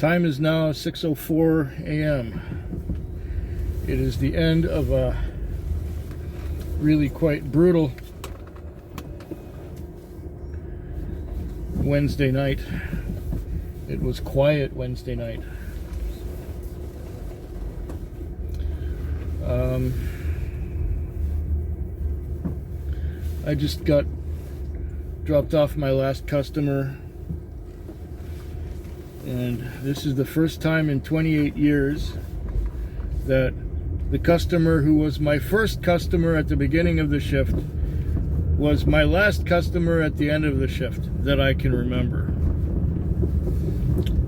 Time is now 6:04 a.m. It is the end of a really quite brutal Wednesday night. It was quiet Wednesday night. I just got dropped off my last customer, and this is the first time in 28 years that the customer who was my first customer at the beginning of the shift was my last customer at the end of the shift that I can remember.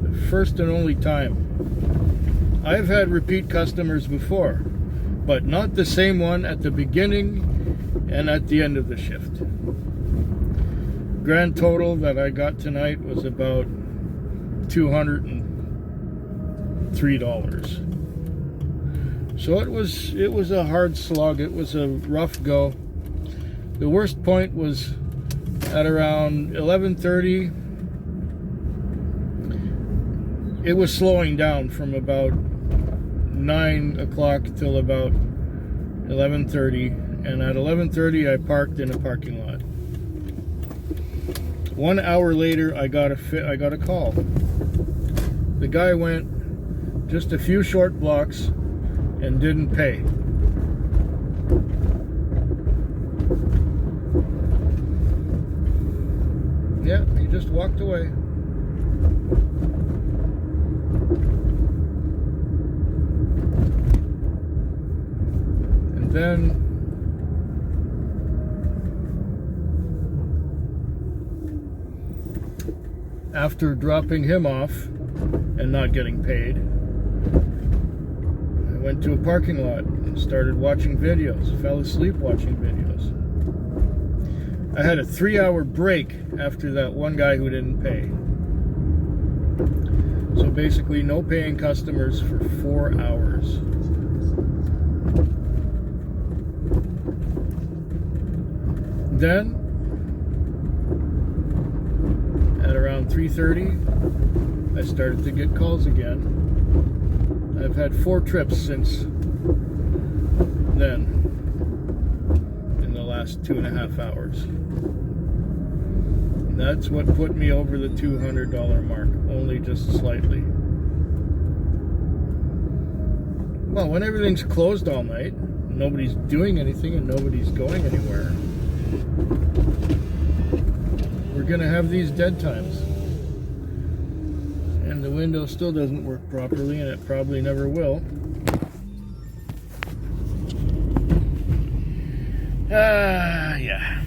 The first and only time. I've had repeat customers before, but not the same one at the beginning and at the end of the shift. Grand total that I got tonight was about $203. So it was a hard slog. It was a rough go. The worst point was at around 11:30. It was slowing down from about 9 o'clock till about 11:30, and at 11:30 I parked in a parking lot. 1 hour later I got a call. The guy went just a few short blocks and didn't pay. Yeah, he just walked away. And then after dropping him off and not getting paid, I went to a parking lot and started watching videos. Fell asleep watching videos. I had a 3-hour break after that one guy who didn't pay. So basically no paying customers for 4 hours. Then at around 3:30 I started to get calls again. I've had 4 trips since then in the last 2.5 hours. And that's what put me over the $200 mark, only just slightly. Well, when everything's closed all night, nobody's doing anything and nobody's going anywhere, we're gonna have these dead times. And the window still doesn't work properly, and it probably never will. Yeah.